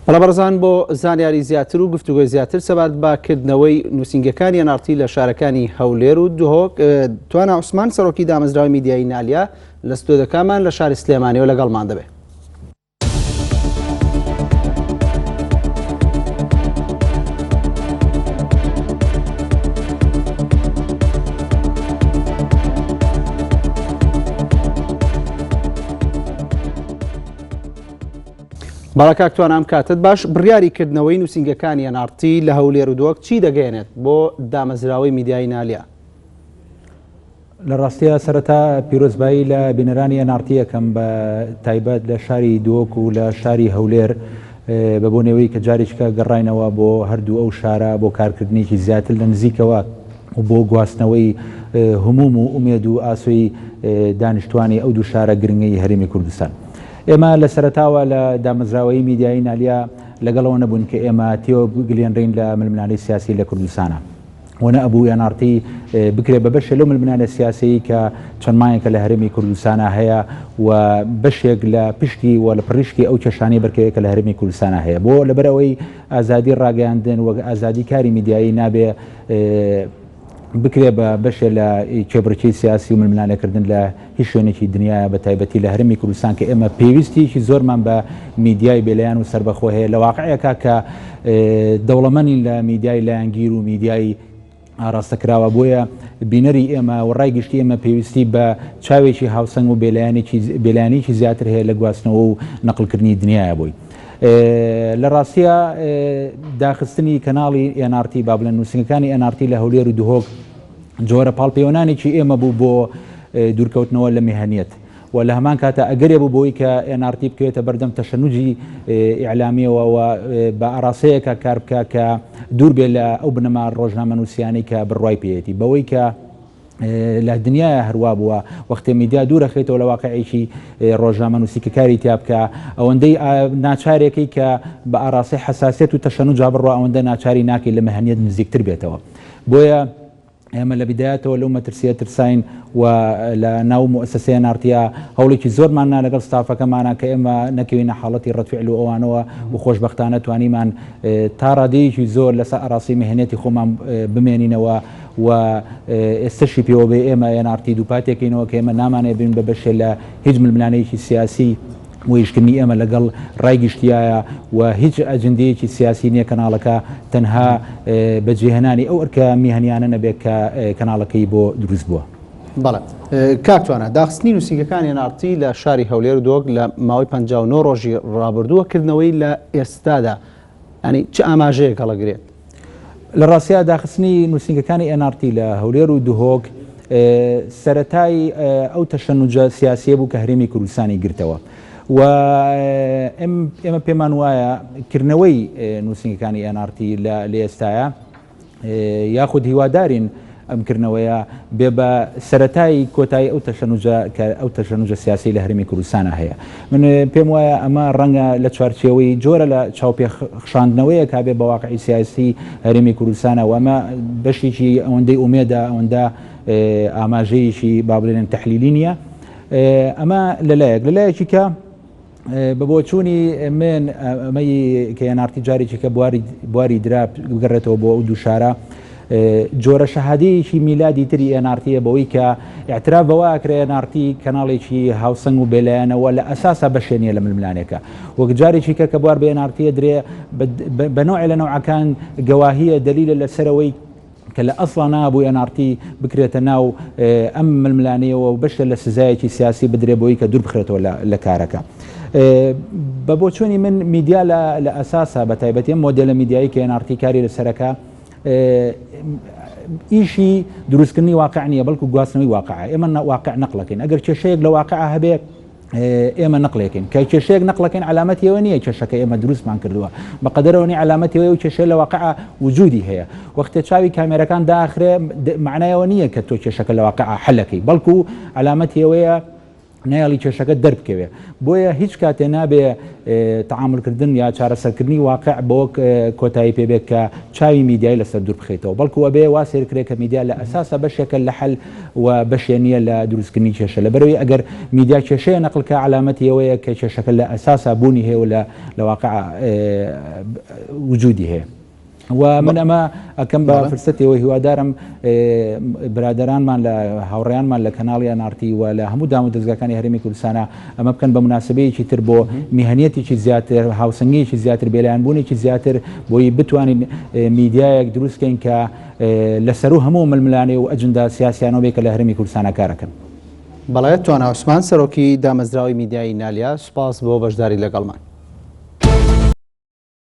بەڵەبەرزان بۆ زانیاری زیاتر و گفتوگۆی زیاتر سەبارەت باکردنەوەی نووسینگەکانی نارتی لە شارەکانی هەولێر و دهۆک توانە عوسمان سەرۆکی دامەزراوەی میدیایی نالیا لە ستۆدیۆکەمان لە شاری سلێمانیەوە لەگەڵمان دەبێت. باڵەکاکتوان ئەم کاتت باش بڕیاریکردنەوەی نووسینگەکانی نارتی لە هەولێر و دۆک چی دەگەێنێت بۆ دامەزراوەی میدیایی نالیا؟ لە ڕاستیە سەرەتا پیرۆزبایی لە بینەرانی نارتی یەکەم بە تایبەت لە شاری دۆک و لە شاری هەولێر بە بۆنەوەی کە جارێککە گەڕاینەوە بۆ هەردوو ئەو شارە بۆ کارکردنیی زیاتر لە نزیکەوە و بۆ گواستنەوەی هەموم و ئومێد و ئاسۆی دانیشتوانی ئەو دوو شارە گرنگی هەرێمی کوردستان. ئێمە لە سەرەتاوە لە دامەزراوەی میدیایی نالیا لەگەڵەوە نەبوون کە ئێمە تێوە بگلێنڕین لە ململانەی سیاسی لە کوردستانە وەنە ئەبوو یانارتی بکرێت بە بەشێک لەو ململانە سیاسی کە چەند مایەکە لە هەرێمی کوردستانە هەیە و بەشێک لە پشتی و لە پڕیشکی ئەو کێشانەی بەرکەوەیە کە لە هەرێمی کوردستانە هەیە بۆ لەبەرەوەی ئازادی ڕاگەیاندن و ئازادی کاری میدیایی نابێ بکرێ بە بەشێ لە کێبڕکی سیاسی و ململانەکردن لە هیچ شوێنێکی دنیاە بە تایبەتی لە هەرمی کوردستان کە ئێمە پێویستیکی زۆرمان بە میدیای بێلایەن و سربەخۆ هەیە لە واقعەکە کە دەوڵەمەندی لە میدیای لایەنگیر و میدیای ئاراستەکراوە بۆیە بینەری ئێمە و ڕای گشتی ئێمە پێویستی بە چاوێکی هاوسەنگ و بێلایەنێکی زیاتر هەیە لە گواستنەوە و نەقلکردنی دنیاە بووی. لە ڕاستیە داخستنی کەناڵی NRT با بڵێن نووسینگەکانی NRT لە هەولێر و دهۆک جۆرە پاڵپەیوەنانێکی ئێمە بوو بۆ دوورکەوتنەوە لە میهەنیەت و لە هەمان کاتە ئەگەرێ بوو بۆی کە NRT بکەوێتە بەردەم تەشەنوجی ئیعلامیەوە و بە ئاراسەیەکە کار بکە کە دوور بێت لە ئەو بنەما ڕۆژنامە نووسیانەی کە بڕوای پێێتی بەوەی کە لە دنیای هەروە بووە وەختێ میدیا دوورەخێتەوە لە واقعیکی ڕۆژنامە نووسی کە کاری تیا بکە ئەوەندەی ناچارێکی کە بە ئاراسی حساسیت و تەشەنوج بڕوە ئەوەندە ناچاری ناکەی لە مەهەنیەت نزیکتر بێتەوە بۆیە ئێمە لە بدایەتەوە لەو مەترسیە ترساین و لە ناو مؤسسەیە نارتیا هەوڵێکی زۆرماننا لەگەڵ ستافەکەمانە کە ئێمە نەکەوینە حاڵەتی ڕەتفعل و ئەوانەوە و خۆشبەختانە توانیمان تا ڕادەیەکی زۆر لەسەر ئاراسی مهنێتی خۆمان بمێنینەوە و ئێستاشی پێوە بێ ئێمە NRT دووپاتێکینەوە کە ئێمە نامانێ بین بە بەشێ لە هیچ ململانەیەکی سیاسی ویشکردنی ئێمە لەگەڵ ڕای گشتیایە و هیچ ئەجندەیەکی سیاسی نییە کەناڵەکە تەنها بەجێهێنانی ئەو ئەرکە میهەنیانە نەبێت کە کەناڵەکەی بۆ دروست بووە. بەڵێ کاکتوانە داخستنی نووسینگەکانی NRT لە شاری هەولێر و دۆک لە ماوەی 59 ڕۆژی ڕابردووەکردنەوەی لە ئێستادا ینی چه ئاماژەیەک هەڵەگرێت؟ لە ڕاستیە داخستنی نووسینگەکانی NRT لە هەولێر و دهۆک سەرەتای ئەو تەشەنوجە سیاسیە بوو کە هەرێمی کوردستانی گرتەوە و ئێمە پێمان وایە کردنەوەی نووسینگەکانی NRT لە ئێستاە یاخود هیوادارین ئەمکردنەوەیە بێ بە سەرەتایی کۆتایی ئەو تەشەنوجە سیاسی لە هەرێمی کوردستانە هەیە من پێم وایە ئەمە ڕەنگە لە چوارچێوەی جۆرە لە چاوپێخشاندنەوەیە کا بێ بە واقعی سیاسی هەرێمی کوردستانە و ئەمە بەشێکی ئەوەندەی ئومێدە ئەوەندە ئاماژەیەکی با بڵێن تەحلیلی نییە ئەمە لەلایەکی کە بە بۆچوونی من ئەمەی کە NRT جارێکی کە بواری درا بگەڕێتەوە بۆ ئەو دوو شارە جۆرە شەهادەیەکی میلادی تری NRTە بەوەی کە اعتراف بەوە ئەکرێ NRT کەناڵێکی هاوسەنگ و بێلایەنەوە لە ئەساسا بەشێنیە لە ململانێکە وەک جارێکی کە بوار بە NRT درێ بەنوع لە نەوعەکان گەواهیە دلیلە لەسەرەوەی کە لە ئەسڵا نابوو NRT بکرێتە ناو ئەم ململانەیەوە و بەشە لە سزایەکی سیاسی بدرێ بۆی کە دوور بخرێتەوە لە کارەکە. بە بۆچوونی من میدیا لە ئەساسا بە تایبەتی مۆدێلە میدیایی کە NRT کاری لەسەرەکە ئیشی دروستکردنی واقع نییە بەڵکو گواستنەوەی واقعە ئێمە واقع نەقلەکەین ئەگەر کێشەیەک لە واقع هەبێت ئێمە نەقلێکین کە کێشەیەک نەقلەکەین علامەتیەوە نییە کێشەکە ئێمە دروستمان کردووە بەقەدەرەوەی علامەتیەوەی و کێشەیە لە واقع وجودی هەیە وەختە چاوی کامێرەکان داخرێ معنایەوە نییە کە تۆ کێشەکە لە واقع حەلەکەی بەڵکو علامەتیەوەیە نایڵی کێشەکە دەربکەوێ بۆیە هیچ کاتێ نابێ تعاملکردن یا چارەسەرکردنی واقع بۆ کۆتایی پێبێت کە چاوی میدیای لەسەر دوور بخێتەوە بەڵکو ئەبێ وا سێرکرێت کە میدیا لە ئەساسە بەشێکە لە حەل و بەشێ نییە لە دروستکردنی کێشە لەبەرەوەی ئەگەر میدیا کێشەیە نەقلکە علامەتی ئەوەیە کە کێشەکە لە ئەساسە بوونی هەیە و لە واقع وجودی هەیە و من ئەمە ئەکەم بە فرسەتەوە هیوادارم برادرانمان لە هاوڕێیانمان لە کەناڵی ئەنارتی و لە هەموو دام و دەستگاکانی هەرێمی کوردستانە ئەمە بکەن بە مناسبەیەکی تر بۆ میهنیەتێکی زیاتر هاوسنگیەکی زیاتر بێلایەنبوونێکی زیاتر بۆی بتوانین میدیایەک دروستکەین کە لەسەر و هەموو ململانێ و ئەجندا سیاسیانەوە بێ کە لە هەرێمی کوردستانە کارەکەن. بەڵێت توانە عوسمان سەرۆکی دامەزراوەی میدیای نالیا سوپاس بۆ بەشداری لەگەڵمان.